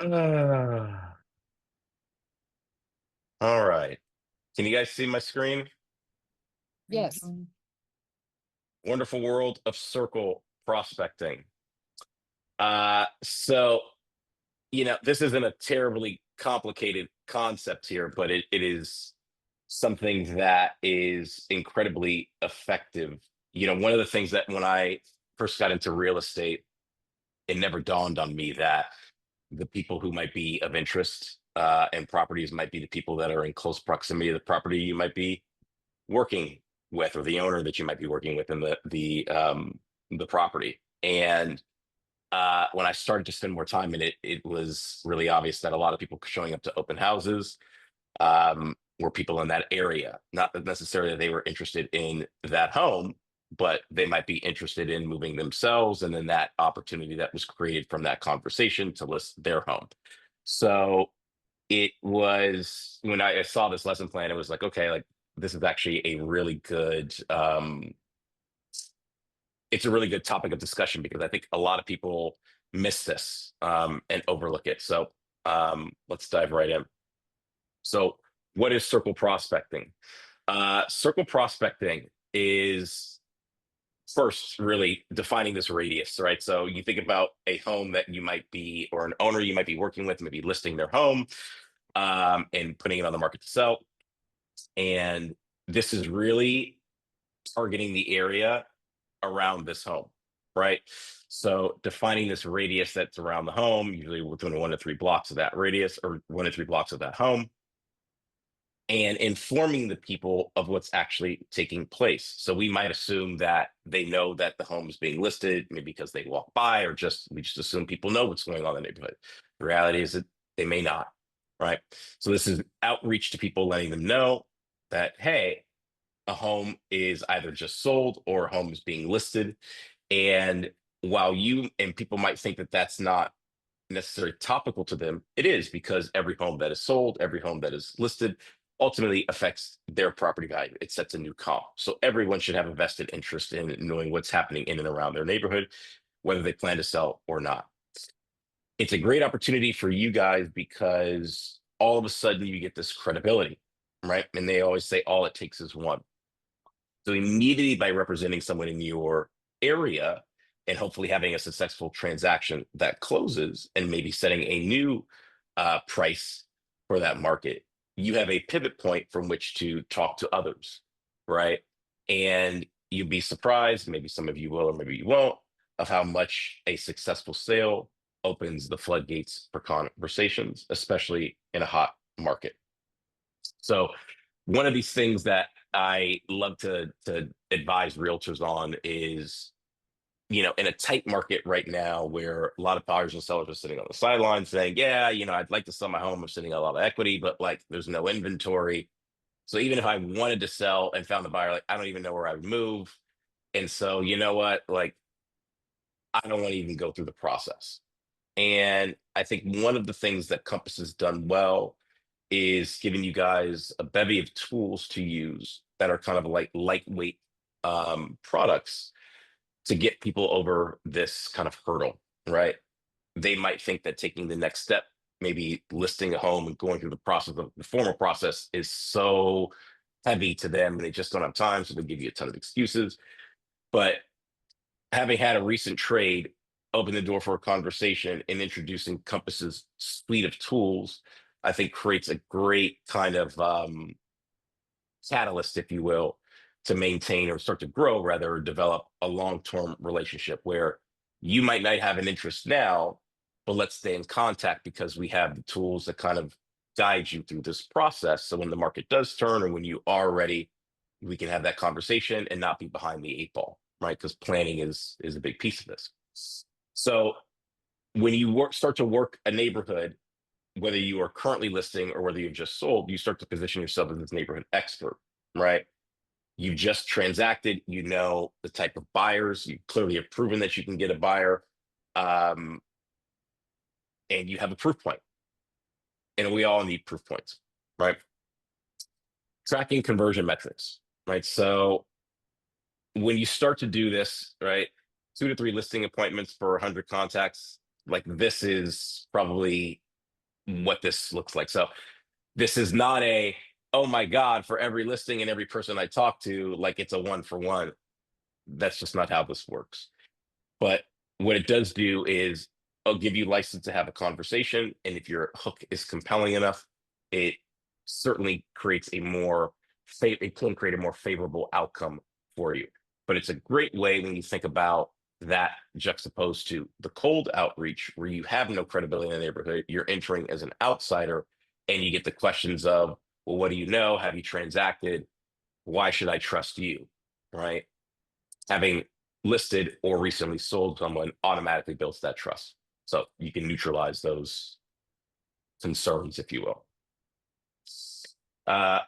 Uh, all right. Can you guys see my screen? Yes. Wonderful world of circle prospecting. So this isn't a terribly complicated concept here, but it is something that is incredibly effective. One of the things that when I first got into real estate, it never dawned on me that the people who might be of interest in properties might be the people that are in close proximity to the property you might be working with, or the owner that you might be working with in the property. And when I started to spend more time in it, it was really obvious that a lot of people showing up to open houses were people in that area. Not that necessarily that they were interested in that home, but they might be interested in moving themselves, and then that opportunity that was created from that conversation to list their home. So it was when I saw this lesson plan, it was like, okay, like this is actually a really good it's a really good topic of discussion because I think a lot of people miss this and overlook it. So let's dive right in. So, what is circle prospecting? Circle prospecting is first really defining this radius, right? So, you think about a home that you might be, or an owner you might be working with, maybe listing their home and putting it on the market to sell. And this is really targeting the area around this home, right? So defining this radius that's around the home, usually within 1 to 3 blocks of that radius, or 1 to 3 blocks of that home, and informing the people of what's actually taking place. So we might assume that they know that the home is being listed, maybe because they walk by, or just we just assume people know what's going on in the neighborhood. The reality is that they may not, right? So this is outreach to people, letting them know that, hey, a home is either just sold or a home is being listed. And while you and people might think that that's not necessarily topical to them, it is, because every home that is sold, every home that is listed ultimately affects their property value. It sets a new comp. So everyone should have a vested interest in knowing what's happening in and around their neighborhood, whether they plan to sell or not. It's a great opportunity for you guys because all of a sudden you get this credibility, right? And they always say all it takes is one. So immediately by representing someone in your area and hopefully having a successful transaction that closes and maybe setting a new price for that market, you have a pivot point from which to talk to others, right? And you'd be surprised, maybe some of you will, or maybe you won't, of how much a successful sale opens the floodgates for conversations, especially in a hot market. So one of these things that I love to advise realtors on is, in a tight market right now where a lot of buyers and sellers are sitting on the sidelines saying, yeah, I'd like to sell my home. I'm sitting on a lot of equity, but like there's no inventory. So even if I wanted to sell and found the buyer, like I don't even know where I would move. And so you know what? Like I don't want to even go through the process. And I think one of the things that Compass has done well is giving you guys a bevy of tools to use that are kind of like lightweight products to get people over this kind of hurdle, right? They might think that taking the next step, maybe listing a home and going through the process of the formal process, is so heavy to them and they just don't have time. So they give you a ton of excuses. But having had a recent trade open the door for a conversation and introducing Compass's suite of tools, I think creates a great kind of catalyst, if you will, to maintain or start to grow, rather, or develop a long-term relationship where you might not have an interest now, but let's stay in contact because we have the tools that kind of guide you through this process. So when the market does turn or when you are ready, we can have that conversation and not be behind the eight ball, right? Because planning is a big piece of this. So when you start to work a neighborhood, whether you are currently listing or whether you've just sold, you start to position yourself as this neighborhood expert, right? You just transacted, you know the type of buyers, you clearly have proven that you can get a buyer, um, and you have a proof point. And we all need proof points, right? Tracking conversion metrics, right? So when you start to do this, right, 2 to 3 listing appointments per 100 contacts, like this is probably what this looks like. So this is not a, oh my God, for every listing and every person I talk to, like it's a one for one. That's just not how this works. But what it does do is it'll give you license to have a conversation. And if your hook is compelling enough, it certainly creates it can create a more favorable outcome for you. But it's a great way when you think about that juxtaposed to the cold outreach where you have no credibility in the neighborhood. You're entering as an outsider and you get the questions of, well, what do you know? Have you transacted? Why should I trust you? Right? Having listed or recently sold someone automatically builds that trust. So you can neutralize those concerns, if you will. Uh,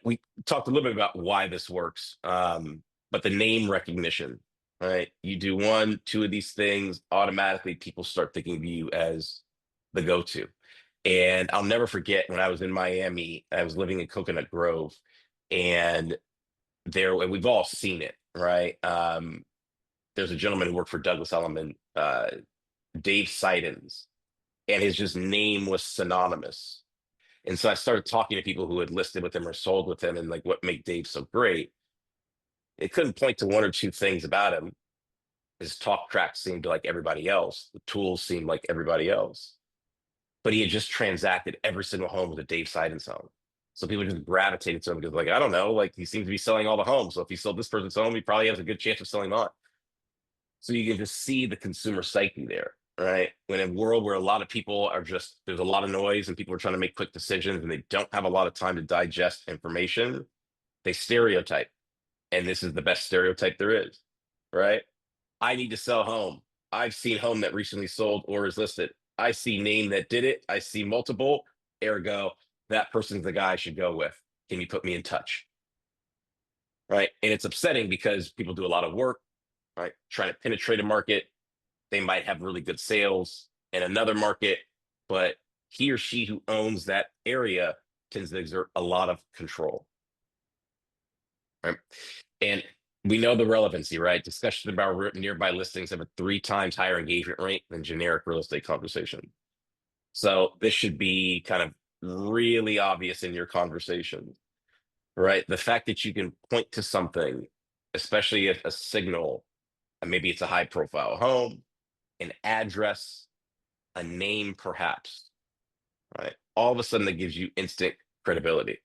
we talked a little bit about why this works, but the name recognition, right? You do one, two of these things, automatically people start thinking of you as the go-to. And I'll never forget when I was in Miami, I was living in Coconut Grove, and and we've all seen it, right? There's a gentleman who worked for Douglas Elliman, Dave Sidens, and his just name was synonymous. And so I started talking to people who had listed with him or sold with him and like what made Dave so great. They couldn't point to one or two things about him. His talk track seemed like everybody else. The tools seemed like everybody else. But he had just transacted every single home with a Dave Sidens home. So people just gravitated to him because, like, I don't know, like he seems to be selling all the homes. So if he sold this person's home, he probably has a good chance of selling mine. So you can just see the consumer psyche there, right? When in a world where a lot of people are just, there's a lot of noise and people are trying to make quick decisions and they don't have a lot of time to digest information, they stereotype. And this is the best stereotype there is, right? I need to sell home. I've seen home that recently sold or is listed. I see name that did it. I see multiple. Ergo, that person's the guy I should go with. Can you put me in touch? Right. And it's upsetting because people do a lot of work, right? Trying to penetrate a market. They might have really good sales in another market, but he or she who owns that area tends to exert a lot of control. Right. And we know the relevancy, right? Discussion about nearby listings have a 3 times higher engagement rate than generic real estate conversation. So this should be kind of really obvious in your conversation, right? The fact that you can point to something, especially if a signal, and maybe it's a high profile home, an address, a name, perhaps, right? All of a sudden, that gives you instant credibility.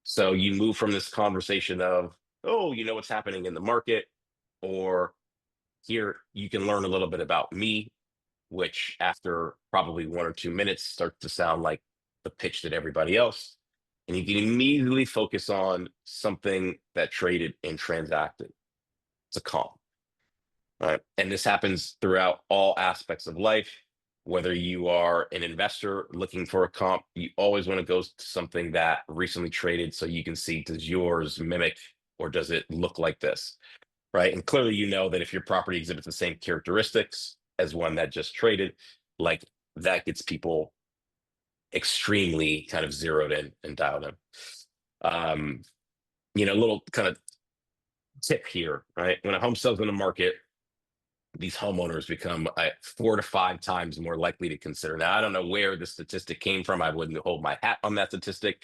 So you move from this conversation of, oh, you know what's happening in the market, or here you can learn a little bit about me, which after probably 1 or 2 minutes starts to sound like the pitch that everybody else. And you can immediately focus on something that traded and transacted. It's a comp. Right. And this happens throughout all aspects of life. Whether you are an investor looking for a comp, you always want to go to something that recently traded so you can see, does yours mimic or does it look like this? Right. And clearly, you know that if your property exhibits the same characteristics as one that just traded, like that gets people extremely kind of zeroed in and dialed in. Um, a little kind of tip here, right? When a home sells in the market, these homeowners become 4 to 5 times more likely to consider. Now, I don't know where the statistic came from. I wouldn't hold my hat on that statistic,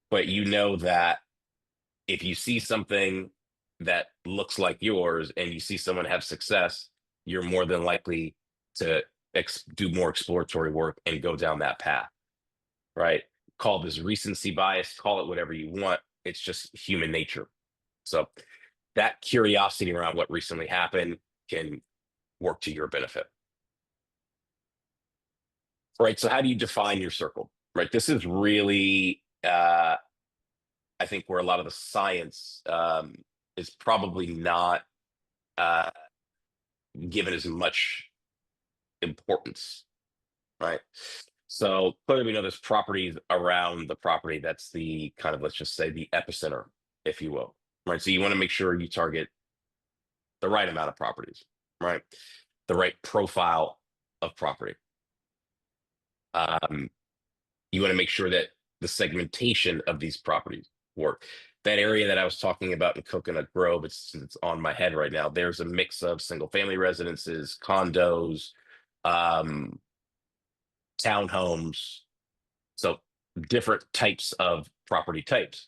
but you know that if you see something that looks like yours and you see someone have success, you're more than likely to do more exploratory work and go down that path, right? Call this recency bias, call it whatever you want. It's just human nature. So that curiosity around what recently happened can work to your benefit. Right. So how do you define your circle? Right. This is really I think where a lot of the science is probably not uh given as much importance. Right. So clearly we know there's properties around the property that's the kind of, let's just say, the epicenter, if you will. Right. So you want to make sure you target the right amount of properties, right? The right profile of property. Um, you want to make sure that the segmentation of these properties work. That area that I was talking about in Coconut Grove, it's on my head right now. There's a mix of single family residences, condos, um, townhomes, so different types of property types.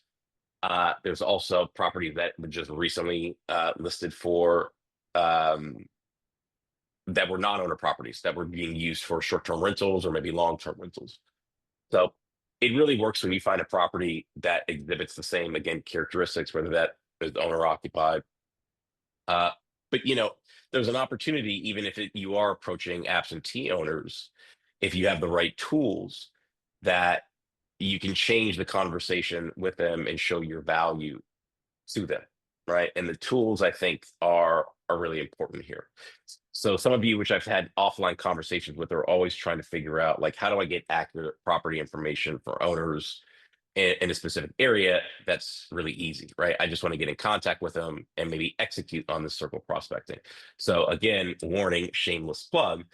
There's also property that were just recently listed for um, that were non-owner properties that were being used for short-term rentals or maybe long-term rentals. So it really works when you find a property that exhibits the same, again, characteristics, whether that is owner occupied. Uh, but there's an opportunity, even if you are approaching absentee owners, if you have the right tools, that you can change the conversation with them and show your value to them, right? And the tools I think are really important here. So some of you, which I've had offline conversations with, are always trying to figure out, like, how do I get accurate property information for owners in a specific area? That's really easy, right? I just want to get in contact with them and maybe execute on the circle prospecting. So again, warning, shameless plug,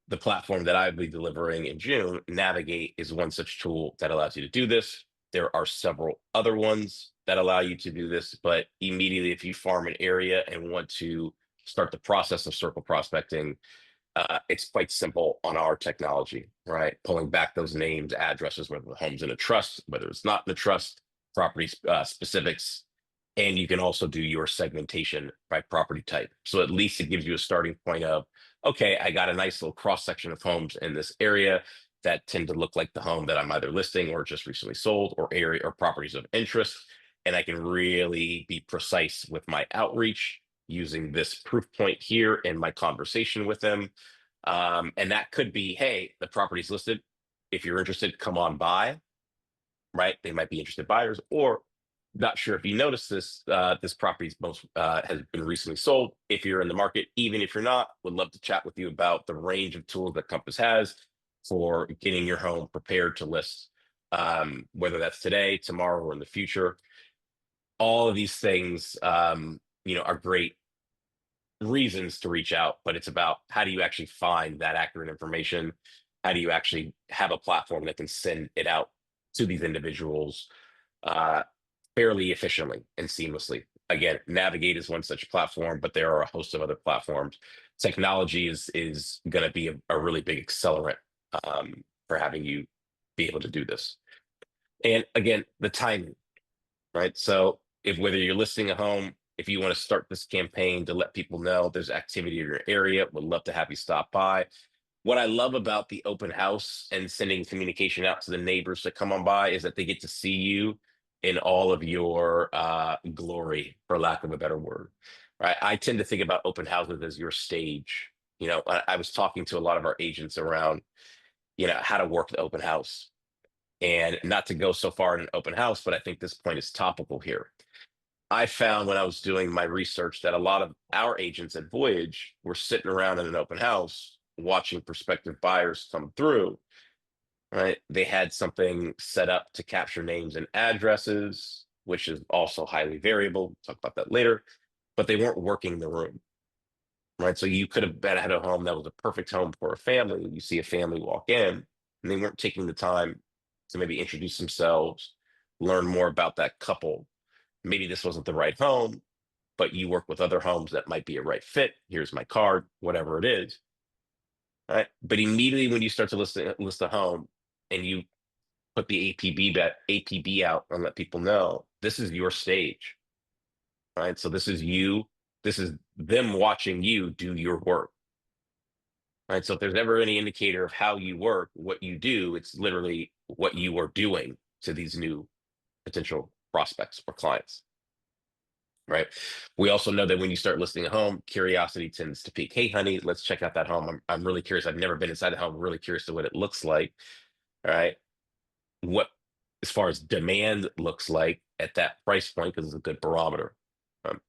the platform that I'll be delivering in June, Navigate, is one such tool that allows you to do this. There are several other ones that allow you to do this, but immediately, if you farm an area and want to start the process of circle prospecting, it's quite simple on our technology, right? Pulling back those names, addresses, whether the home's in a trust, whether it's not in a trust, property specifics, and you can also do your segmentation by property type. So at least it gives you a starting point of, okay, I got a nice little cross section of homes in this area that tend to look like the home that I'm either listing or just recently sold, or area or properties of interest. And I can really be precise with my outreach using this proof point here in my conversation with them. And that could be, hey, the property's listed. If you're interested, come on by, right? They might be interested buyers, or not sure if you noticed this. This property's most has been recently sold. If you're in the market, even if you're not, would love to chat with you about the range of tools that Compass has for getting your home prepared to list, whether that's today, tomorrow, or in the future. All of these things, are great reasons to reach out, but it's about, how do you actually find that accurate information? How do you actually have a platform that can send it out to these individuals uh, fairly efficiently and seamlessly? Again, Navigate is one such platform, but there are a host of other platforms. Technology is going to be a really big accelerant for having you be able to do this. And again, the timing, right? So if whether you're listing a home, if you want to start this campaign to let people know there's activity in your area, would love to have you stop by. What I love about the open house and sending communication out to the neighbors to come on by is that they get to see you in all of your glory, for lack of a better word. Right? I tend to think about open houses as your stage. I was talking to a lot of our agents around, how to work the open house, and not to go so far in an open house, but I think this point is topical here. I found when I was doing my research that a lot of our agents at Voyage were sitting around in an open house watching prospective buyers come through, right? They had something set up to capture names and addresses, which is also highly variable. We'll talk about that later, but they weren't working the room, right? So you could have been had a home that was a perfect home for a family. You see a family walk in, and they weren't taking the time to maybe introduce themselves, learn more about that couple. Maybe this wasn't the right home, but you work with other homes that might be a right fit. Here's my card, whatever it is. Right. But immediately when you start to list a home and you put the APB out and let people know, this is your stage. Right. So this is them watching you do your work. Right. So if there's ever any indicator of how you work, what you do, it's literally what you are doing to these new potential prospects or clients. Right. We also know that when you start listing a home, curiosity tends to peak. Hey, honey, let's check out that home. I'm really curious. I've never been inside the home. I'm really curious to what it looks like. All right. What, as far as demand looks like at that price point, because it's a good barometer. Um,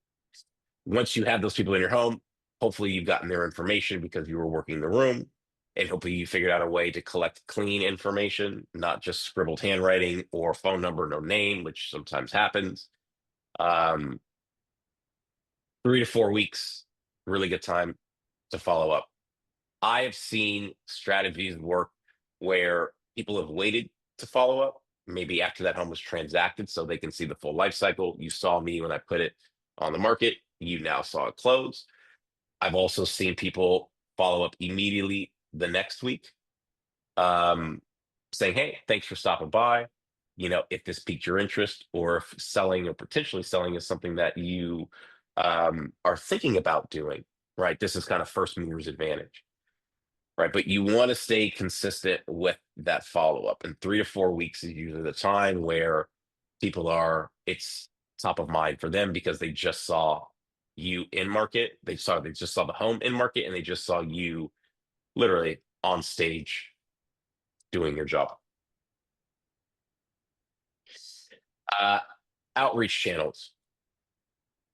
Once you have those people in your home, hopefully you've gotten their information because you were working the room. And hopefully you figured out a way to collect clean information, not just scribbled handwriting or phone number, no name, which sometimes happens. Um, 3 to 4 weeks, really good time to follow up. I have seen strategies work where people have waited to follow up, maybe after that home was transacted, so they can see the full life cycle. You saw me when I put it on the market, you now saw it close. I've also seen people follow up immediately the next week. um, saying, "Hey, thanks for stopping by. If this piqued your interest, or if selling or potentially selling is something that you are thinking about doing, right? This is kind of first mover's advantage, right? But you want to stay consistent with that follow up. And 3 to 4 weeks is usually the time where it's top of mind for them because they just saw you in market. They just saw the home in market, and they just saw you literally on stage doing your job. Uh, Outreach channels,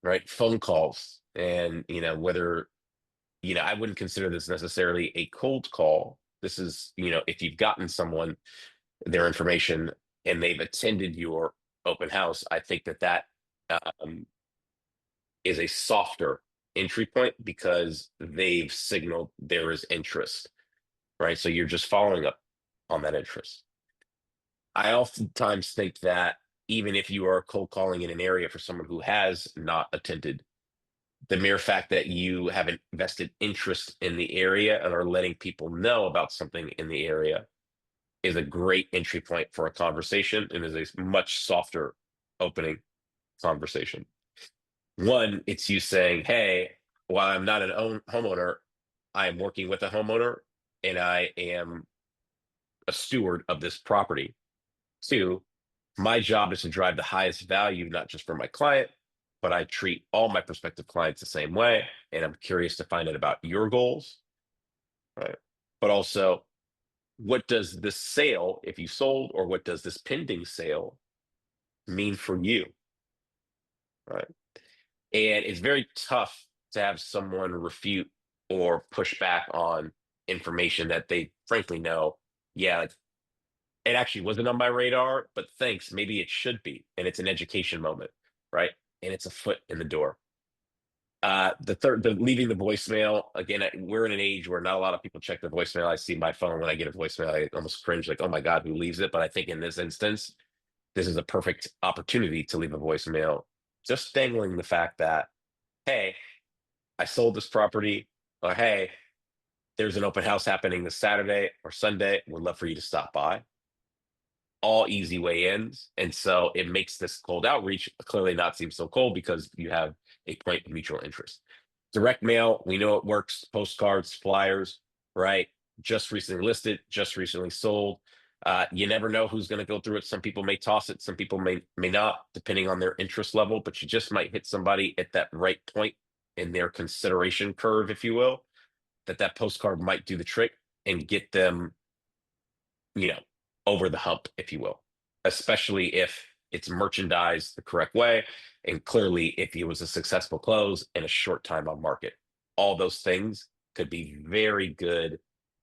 right? Phone calls, and whether I wouldn't consider this necessarily a cold call. This is, if you've gotten someone their information and they've attended your open house, I think that um, is a softer entry point because they've signaled there is interest, right? So you're just following up on that interest. I oftentimes think that even if you are cold calling in an area for someone who has not attended, the mere fact that you have an vested interest in the area and are letting people know about something in the area is a great entry point for a conversation and is a much softer opening conversation. One, it's you saying, "Hey, while I'm not an homeowner, I am working with a homeowner and I am a steward of this property." Two, my job is to drive the highest value, not just for my client, but I treat all my prospective clients the same way. And I'm curious to find out about your goals, right? But also, what does this sale, if you sold, or what does this pending sale mean for you, right? And it's very tough to have someone refute or push back on information that they frankly know, yeah, it actually wasn't on my radar, but thanks, maybe it should be. And it's an education moment, right? And it's a foot in the door. The leaving the voicemail again. We're in an age where not a lot of people check their voicemail. I see my phone when I get a voicemail, I almost cringe, like, "Oh my god, who leaves it?" But I think in this instance, this is a perfect opportunity to leave a voicemail, just dangling the fact that, "Hey, I sold this property," or, "Hey, there's an open house happening this Saturday or Sunday. Would love for you to stop by." All easy way ins. And so it makes this cold outreach clearly not seem so cold because you have a point of mutual interest. Direct mail, we know it works. Postcards, flyers, right? Just recently listed, just recently sold. You never know who's going to go through it. Some people may toss it, some people may not, depending on their interest level. But you just might hit somebody at that right point in their consideration curve, if you will. That postcard might do the trick and get them you know, over the hump, if you will, especially if it's merchandised the correct way. And clearly, if it was a successful close in a short time on market, all those things could be very good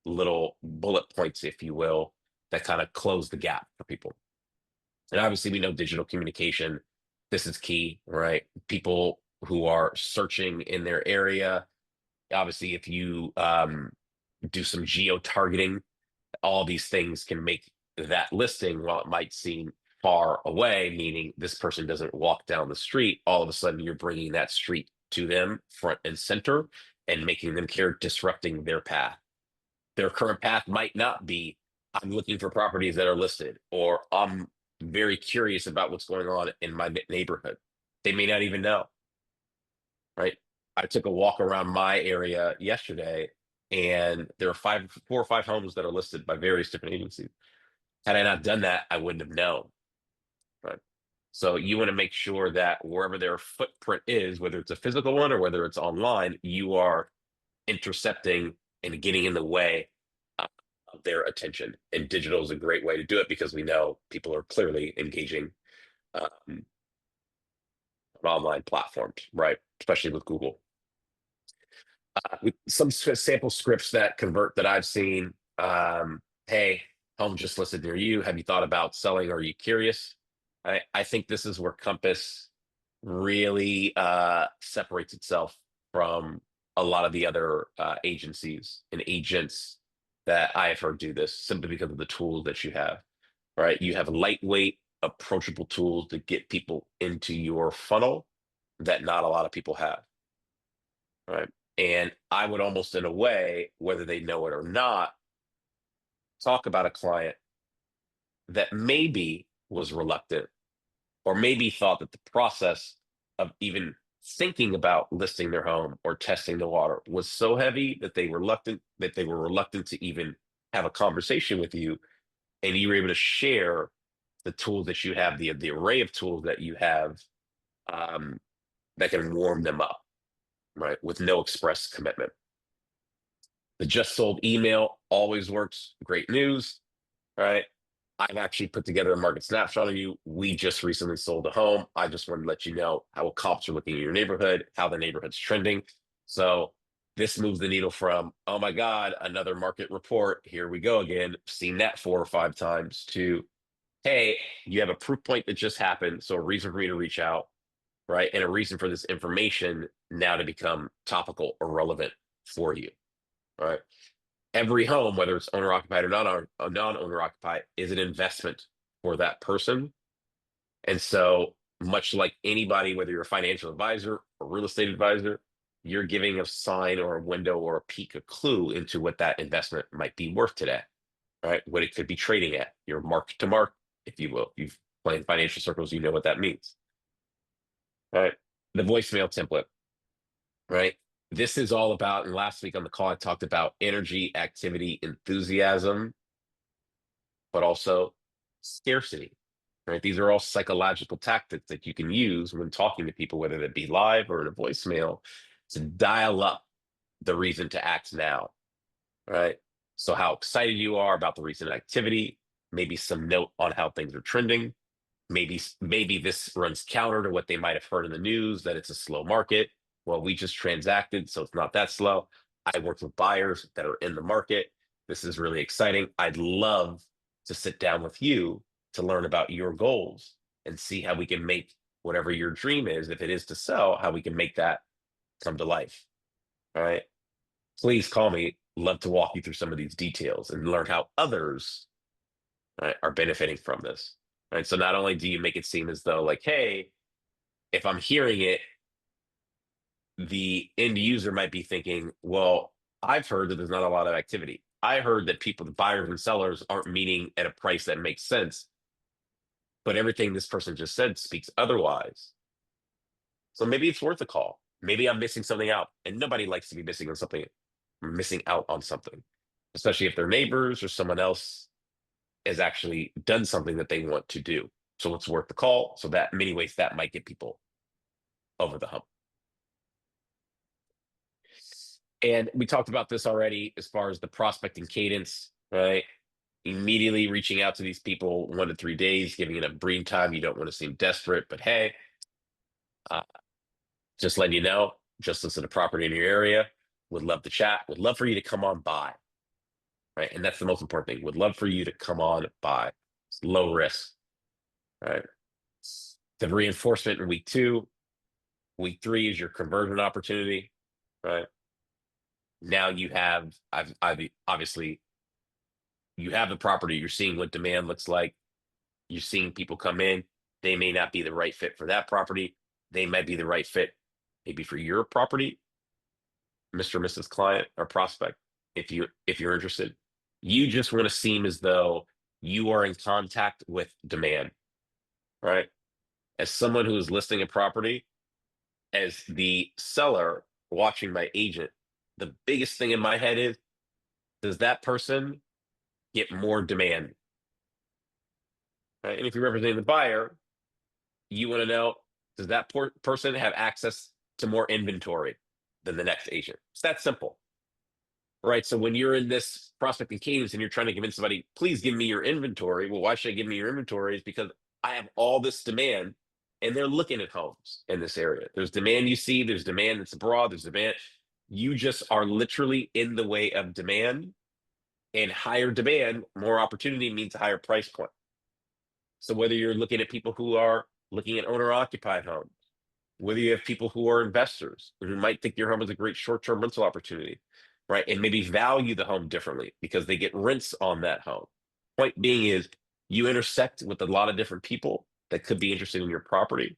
little bullet points, if you will, that kind of close the gap for people. And obviously, we know digital communication. This is key, right? People who are searching in their area, obviously, if you do some geo targeting, all these things can make that listing, while it might seem far away, meaning this person doesn't walk down the street, all of a sudden you're bringing that street to them front and center and making them care, disrupting their path. Their current path might not be, "I'm looking for properties that are listed," or, "I'm very curious about what's going on in my neighborhood." They may not even know, right? I took a walk around my area yesterday, and there are 4 or 5 homes that are listed by various different agencies. Had I not done that, I wouldn't have known, right? So you want to make sure that wherever their footprint is, whether it's a physical one or whether it's online, you are intercepting and getting in the way uh, of their attention. And digital is a great way to do it because we know people are clearly engaging on online platforms, right? Especially with Google. With some sample scripts that convert that I've seen. Hey, home just listed near you. Have you thought about selling? Are you curious? I think this is where Compass really separates itself from a lot of the other agencies and agents that I have heard do this simply because of the tools that you have, right? You have lightweight, approachable tools to get people into your funnel that not a lot of people have, right? And I would almost, in a way, whether they know it or not, talk about a client that maybe was reluctant or maybe thought that the process of even thinking about listing their home or testing the water was so heavy that they were reluctant to even have a conversation with you, and you were able to share the tools that you have, the array of tools that you have, um, that can warm them up, right, with no express commitment. The just sold email always works. Great news, right? I've actually put together a market snapshot of you. We just recently sold a home. I just wanted to let you know how comps are looking in your neighborhood, how the neighborhood's trending. So this moves the needle from, oh my God, another market report. Here we go again. Seen that 4 or 5 times, to, hey, you have a proof point that just happened. So a reason for me to reach out, right? And a reason for this information now to become topical or relevant for you, right? Every home, whether it's owner occupied or non-owner occupied, is an investment for that person. And so, much like anybody, whether you're a financial advisor or real estate advisor, you're giving a sign or a window or a peek, a clue into what that investment might be worth today, right? What it could be trading at, your mark to mark, if you will. If you've played in financial circles, you know what that means, right? The voicemail template, right? This is all about, and last week on the call, I talked about energy, activity, enthusiasm, but also scarcity, right? These are all psychological tactics that you can use when talking to people, whether that be live or in a voicemail, to dial up the reason to act now, right? So, how excited you are about the recent activity, maybe some note on how things are trending. Maybe this runs counter to what they might have heard in the news, that it's a slow market. Well, we just transacted, so it's not that slow. I work with buyers that are in the market. This is really exciting. I'd love to sit down with you to learn about your goals and see how we can make whatever your dream is, if it is to sell, how we can make that come to life. All right. Please call me. Love to walk you through some of these details and learn how others, right, are benefiting from this. Right. So not only do you make it seem as though, like, hey, if I'm hearing it, the end user might be thinking, well, I've heard that there's not a lot of activity. I heard that people, the buyers and sellers, aren't meeting at a price that makes sense. But everything this person just said speaks otherwise. So maybe it's worth a call. Maybe I'm missing something out. And nobody likes to be missing out on something, especially if their neighbors or someone else has actually done something that they want to do. So it's worth the call. So that in many ways that might get people over the hump. And we talked about this already as far as the prospecting cadence, right? Immediately reaching out to these people 1 to 3 days, giving it a breathe time. You don't want to seem desperate, but hey, uh, just letting you know, just listen to property in your area. Would love to chat. Would love for you to come on by, right? And that's the most important thing. Would love for you to come on by. It's low risk, right? The reinforcement in week 2, week 3 is your conversion opportunity, right? Now you have, I've obviously you have the property. You're seeing what demand looks like. You're seeing people come in. They may not be the right fit for that property. They might be the right fit maybe for your property, Mr. or Mrs. Client or prospect, if you're interested. You just want to seem as though you are in contact with demand, right? As someone who is listing a property, as the seller watching my agent, the biggest thing in my head is, does that person get more demand? Right? And if you're representing the buyer, you want to know, does that person have access to more inventory than the next agent? It's that simple, right? So when you're in this prospecting cadence and you're trying to convince somebody, please give me your inventory. Well, why should I give me your inventory? Is because I have all this demand and they're looking at homes in this area. There's demand you see, there's demand that's abroad, there's demand. You just are literally in the way of demand, and higher demand, more opportunity means a higher price point. So whether you're looking at people who are looking at owner occupied homes, whether you have people who are investors who might think your home is a great short-term rental opportunity, right? And maybe value the home differently because they get rents on that home. Point being is, you intersect with a lot of different people that could be interested in your property.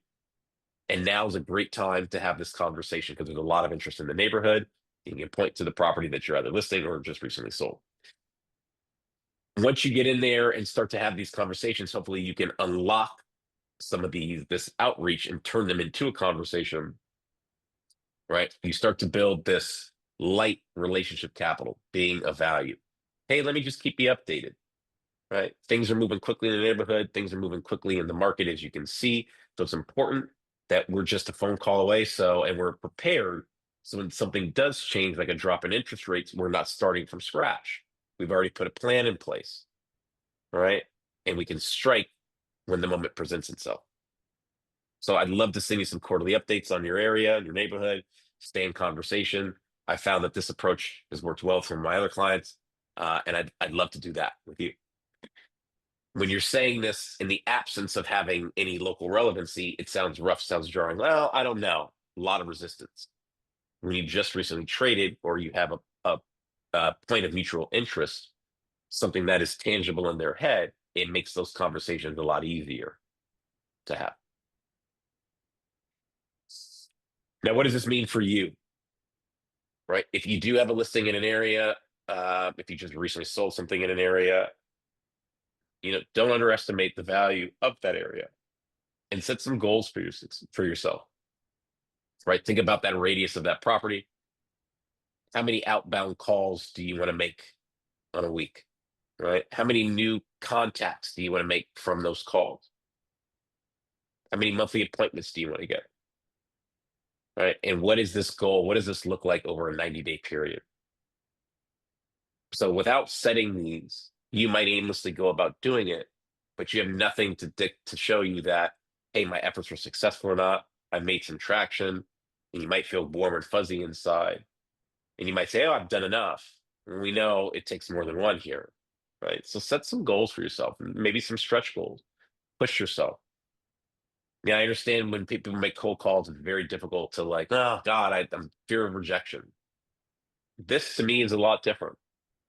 And now is a great time to have this conversation because there's a lot of interest in the neighborhood. You can point to the property that you're either listing or just recently sold. once you get in there and start to have these conversations, hopefully you can unlock some of this outreach and turn them into a conversation, right? You start to build this light relationship capital, being of value. Hey, let me just keep you updated, right? Things are moving quickly in the neighborhood. Things are moving quickly in the market, as you can see. So it's important that we're just a phone call away. And we're prepared. So when something does change, like a drop in interest rates, we're not starting from scratch. We've already put a plan in place, right? And we can strike when the moment presents itself. So I'd love to send you some quarterly updates on your area, your neighborhood, stay in conversation. I found that this approach has worked well for my other clients, and I'd love to do that with you. When you're saying this in the absence of having any local relevancy, it sounds rough, sounds jarring. Well, I don't know. A lot of resistance. When you just recently traded or you have a point of mutual interest, something that is tangible in their head, it makes those conversations a lot easier to have. Now, what does this mean for you? Right? If you do have a listing in an area, if you just recently sold something in an area, don't underestimate the value of that area and set some goals for yourself. Right? Think about that radius of that property. How many outbound calls do you want to make on a week? Right? How many new contacts do you want to make from those calls? How many monthly appointments do you want to get? Right? And what is this goal? What does this look like over a 90-day period? So without setting these, you might aimlessly go about doing it, but you have nothing to show you that, hey, my efforts were successful or not. I made some traction, and you might feel warm and fuzzy inside. And you might say, oh, I've done enough. And we know it takes more than one here, right? So set some goals for yourself, maybe some stretch goals. Push yourself. Yeah, I understand when people make cold calls, it's very difficult to like, oh God, I'm fear of rejection. This to me is a lot different,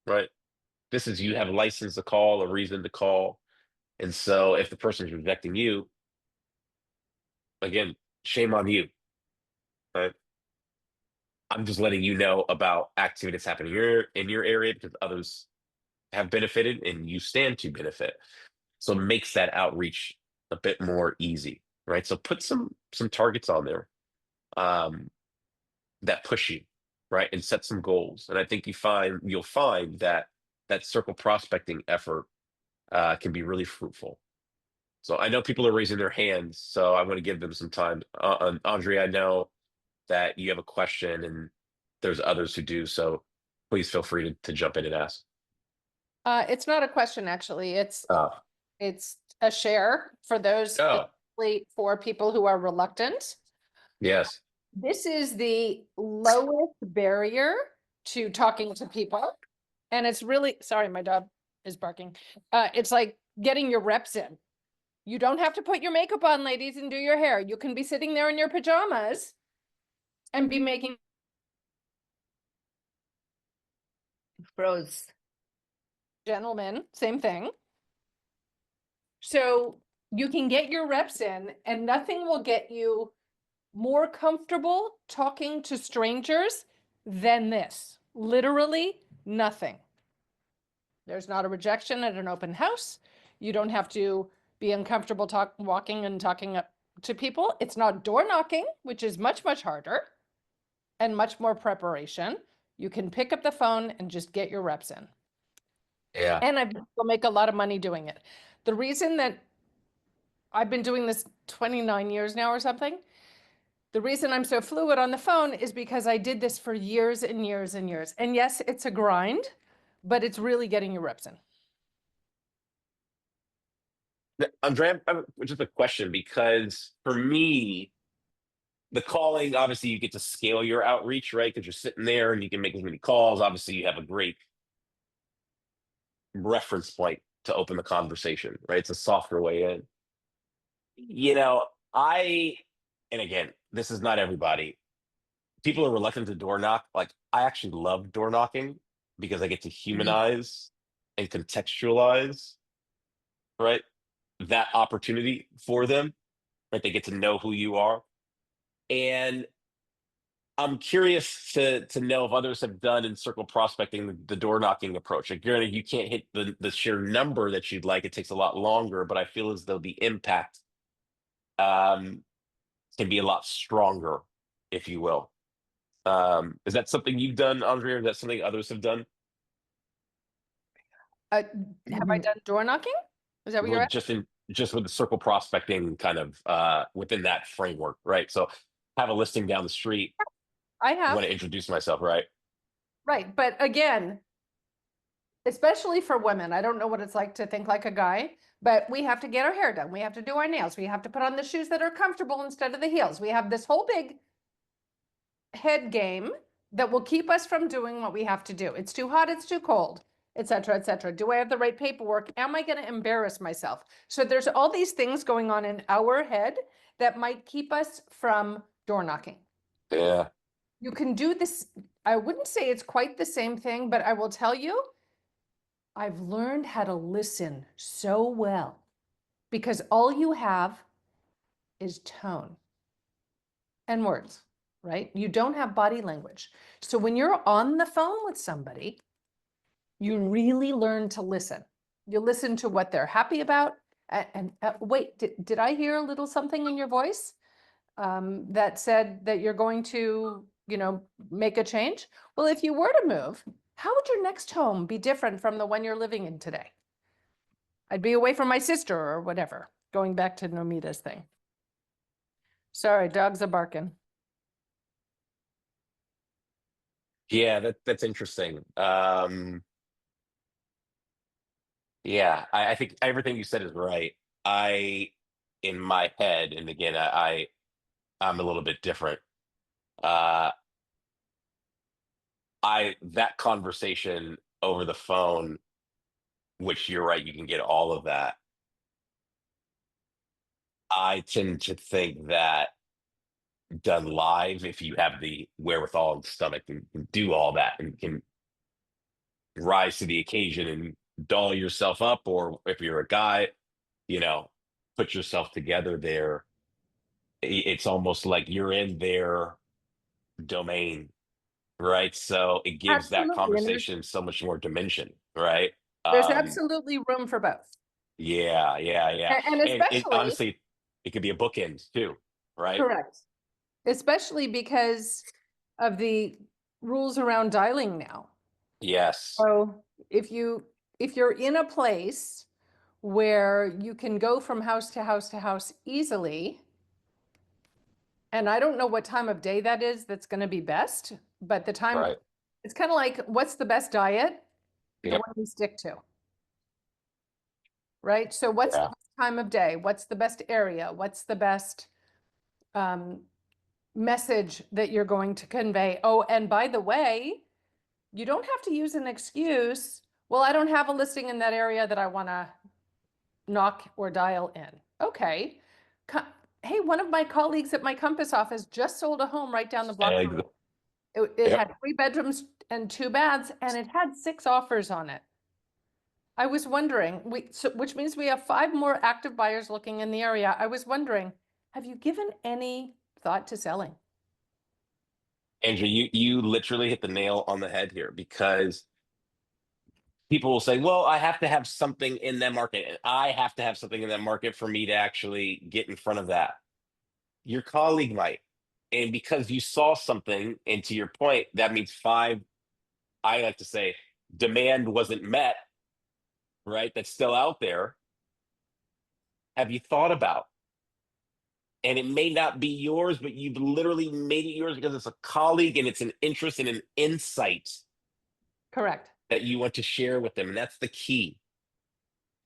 right? This is you have a license to call, a reason to call. And so if the person is rejecting you, again, shame on you, right? I'm just letting you know about activity that's happening in your area because others have benefited and you stand to benefit. So it makes that outreach a bit more easy, right? So put some targets on there that push you, right? And set some goals. And I think you'll find that circle prospecting effort can be really fruitful. So I know people are raising their hands, so I want to give them some time. Andre, I know that you have a question, and there's others who do. So please feel free to jump in and ask. It's not a question, actually. Uh, It's a share for those, oh, for people who are reluctant. yes. This is the lowest barrier to talking to people. And it's really, sorry, my dog is barking. It's like getting your reps in. You don't have to put your makeup on, ladies, and do your hair. You can be sitting there in your pajamas and be making Froze. gentlemen, same thing. So you can get your reps in, and nothing will get you more comfortable talking to strangers than this. Literally nothing. There's not a rejection at an open house. You don't have to be uncomfortable walking and talking up to people. It's not door knocking, which is much, much harder and much more preparation. You can pick up the phone and just get your reps in. Yeah. And will make a lot of money doing it. The reason that I've been doing this 29 years now or something, the reason I'm so fluid on the phone is because I did this for years and years and years. And yes, it's a grind, but it's really getting your reps in. Andrea, I have just a question because for me, the calling, obviously, you get to scale your outreach, right? Because you're sitting there and you can make as many calls. Obviously, you have a great reference point to open the conversation, right? It's a softer way in. You know, and again, this is not everybody. People are reluctant to door knock. Like, I actually love door knocking because I get to humanize and contextualize, right? That opportunity for them, right? They get to know who you are. And I'm curious to know if others have done in circle prospecting the door knocking approach. Like, granted, you can't hit the sheer number that you'd like. It takes a lot longer, but I feel as though the impact um, can be a lot stronger, if you will. Is that something you've done, Andre, or is that something others have done? Uh, have I done door knocking? Is that what you're Well, at? just with the circle prospecting kind of within that framework, right? So have a listing down the street. I I have. want to introduce myself, right? Right. But again, especially for women, I don't know what it's like to think like a guy, but we have to get our hair done. We have to do our nails. We have to put on the shoes that are comfortable instead of the heels. We have this whole big head game that will keep us from doing what we have to do. It's too hot, it's too cold, et cetera, et cetera. Do I have the right paperwork? Am I going to embarrass myself? So there's all these things going on in our head that might keep us from door knocking. Yeah. You can do this. I wouldn't say it's quite the same thing, but I will tell you, I've learned how to listen so well because all you have is tone and words, right? You don't have body language. So when you're on the phone with somebody, you really learn to listen. You listen to what they're happy about. And wait, did I hear a little something in your voice that said that you're going to, make a change? Well, if you were to move, how would your next home be different from the one you're living in today? I'd be away from my sister or whatever, going back to Nomita's thing. Sorry, dogs are barking. Yeah, that's interesting. Yeah, I think everything you said is right. I, in my head, and again, I'm a little bit different. Uh, that conversation over the phone, which you're right, you can get all of that. I tend to think that done live, if you have the wherewithal and stomach and do all that and can rise to the occasion and doll yourself up, or if you're a guy, you know, put yourself together there. It's almost like you're in their domain, right? So it gives that Absolutely. And conversation so much more dimension, right? there's Um, absolutely room for both. yeah, yeah, yeah. And And it especially, honestly, it could be a bookend too, right? correct, especially because of the rules around dialing now. Yes, So if you're in a place where you can go from house to house to house easily, and I don't know what time of day that is that's going to be best, but the time, right. it's kind of like, what's the best diet? The Yep. one we stick to, right? So what's the Yeah. best time of day? What's the best area? What's the best um, message that you're going to convey? Oh, and by the way, you don't have to use an excuse. Well, I don't have a listing in that area that I want to knock or dial in. Okay. Hey, one of my colleagues at my Compass office just sold a home right down the block from me. Ex- It Yep. had 3 bedrooms and 2 baths, and it had 6 offers on it. I was wondering, which means we have 5 more active buyers looking in the area. I was wondering, have you given any thought to selling? Andrew, you literally hit the nail on the head here, because people will say, "Well, I have to have something in that market, and I have to have something in that market for me to actually get in front of that." Your colleague might, and because you saw something, and to your point, that means five. I like to say, demand wasn't met, right? That's still out there. Have you thought about? And it may not be yours, but you've literally made it yours because it's a colleague and it's an interest and an insight Correct. that you want to share with them. And that's the key.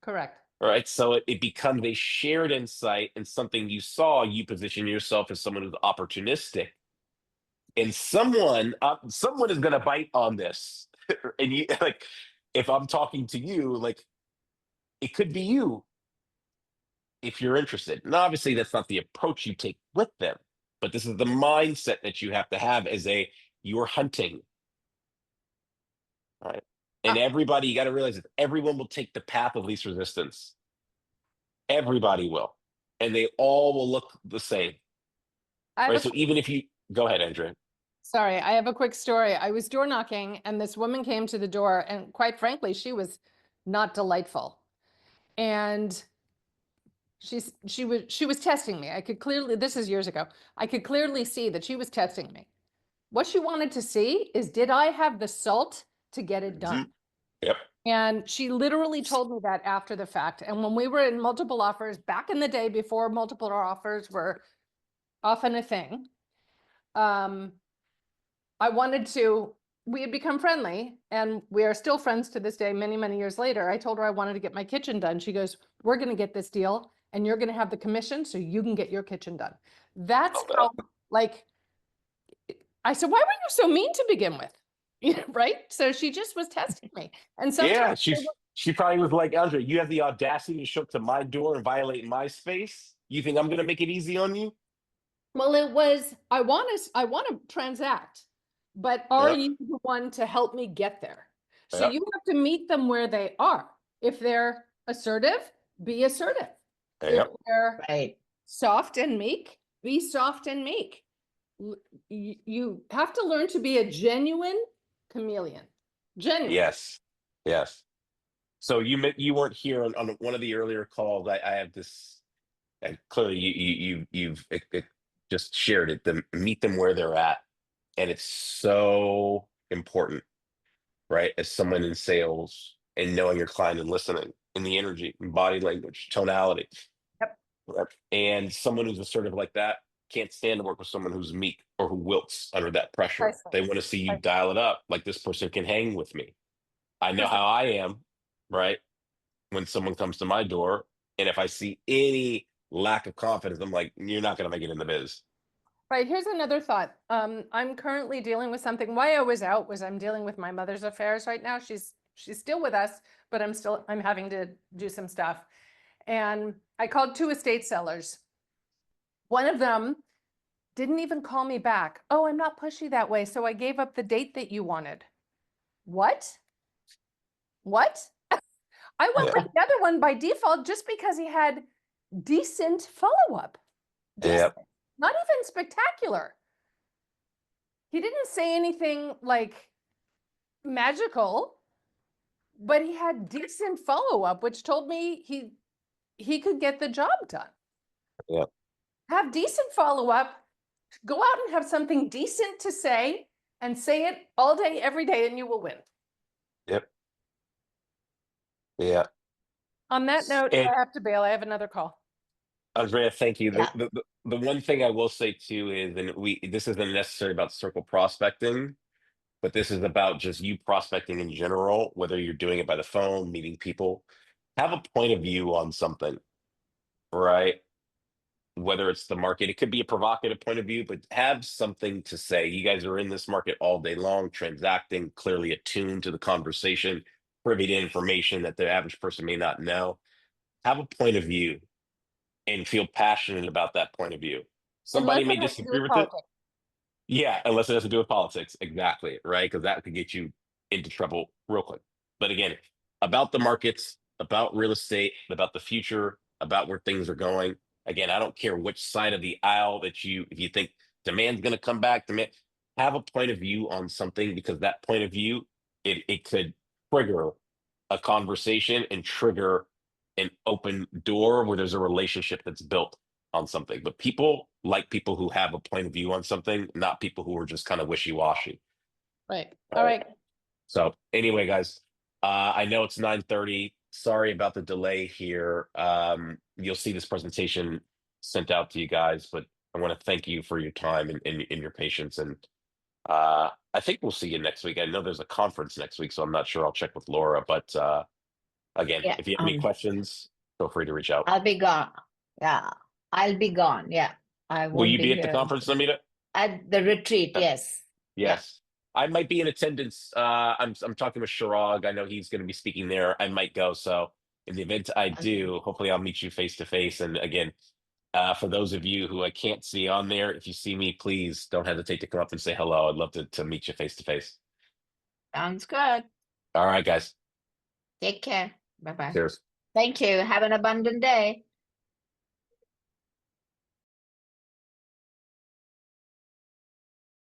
Correct. All right. So it becomes a shared insight and something you saw. You position yourself as someone who's opportunistic, and someone is going to bite on this. And you, like, if I'm talking to you, like, it could be you if you're interested. And obviously, that's not the approach you take with them, but this is the mindset that you have to have as a you're hunting, right? Uh, And everybody, you got to realize that everyone will take the path of least resistance. Everybody will, and they all will look the same, I have right? a So even if you go ahead, Andrea. Sorry, I have a quick story. I was door knocking and this woman came to the door, and quite frankly, she was not delightful. And she was testing me. I could clearly, this is years ago. I could clearly see that she was testing me. What she wanted to see is, did I have the salt to get it done? Mhm. Yep. And she literally told me that after the fact. And when we were in multiple offers back in the day, before multiple offers were often a thing, I wanted to, we had become friendly and we are still friends to this day, many, many years later. I told her I wanted to get my kitchen done. She goes, we're going to get this deal and you're going to have the commission so you can get your kitchen done. That's Love that. how, like, I said, why were you so mean to begin with? Right? So she just was testing me. And Yeah, sometimes they she probably was like, Andre, you have the audacity to show up to my door and violate my space. You think I'm gonna make it easy on you? well, it was, I want to transact, but are Yep. you the one to help me get there? So Yep. you have to meet them where they are. If they're assertive, be assertive. If Yep. they're Right. soft and meek, be soft and meek. You have to learn to be a genuine chameleon. Genuine. Yes. Yes. So you weren't here on one of the earlier calls. I have this, and clearly you've just shared it. To meet them where they're at, and it's so important, right? As someone in sales and knowing your client and listening, and the energy, and body language, tonality. Yep. Right? And someone who's assertive like that can't stand to work with someone who's meek or who wilts under that pressure. Precisely. They want to see you Precisely. dial it up. Like, this person can hang with me. I know Precisely. how I am, right? When someone comes to my door, and if I see any lack of confidence, I'm like, you're not going to make it in the biz. Right. Here's another thought. I'm currently dealing with something. Why I was out was I'm dealing with my mother's affairs right now. She's still with us, but I'm having to do some stuff. And I called 2 estate sellers. One of them didn't even call me back. Oh, I'm not pushy that way. So I gave up the date that you wanted. What? What? I went Yeah. with the other one by default just because he had decent follow-up. Decent. Yep. Not even spectacular. He didn't say anything like magical, but he had decent follow-up, which told me he could get the job done. Yep. Have decent follow-up, go out and have something decent to say, and say it all day, every day, and you will win. Yep. Yeah. On that note, And I have to bail. I have another call. Andrea, thank you. Yeah. The one thing I will say too is, and this isn't necessarily about circle prospecting, but this is about just you prospecting in general, whether you're doing it by the phone, meeting people. Have a point of view on something, right? Whether it's the market, it could be a provocative point of view, but have something to say. You guys are in this market all day long, transacting, clearly attuned to the conversation, privy to information that the average person may not know. Have a point of view and feel passionate about that point of view. Somebody Unless may it has to do disagree with with it. politics. Yeah, unless it has to do with politics. Exactly. Right. Because that could get you into trouble real quick. But again, about the markets, about real estate, about the future, about where things are going. Again, I don't care which side of the aisle that if you think demand's going to come back, have a point of view on something, because that point of view, it could trigger a conversation and trigger an open door where there's a relationship that's built on something. But people like people who have a point of view on something, not people who are just kind of wishy-washy. Right. All All right. right. So anyway, guys, I know it's 9:30. Sorry about the delay here. You'll see this presentation sent out to you guys, but I want to thank you for your time and your patience. And I think we'll see you next week. I know there's a conference next week, so I'm not sure. I'll check with Laura. But again, Yeah. if you have any questions, feel free to reach out. I'll be gone. Yeah. I'll be gone. Yeah. I Will won't you be at the here. conference, Amita? At the retreat, yes. Yes. I might be in attendance. I'm talking with Shirag. I know he's going to be speaking there. I might go. So in the event I do, hopefully I'll meet you face to face. And again, for those of you who I can't see on there, if you see me, please don't hesitate to come up and say hello. I'd love to meet you face to face. Sounds good. All right, guys. Take care. Bye-bye. Cheers. Thank you. Have an abundant day.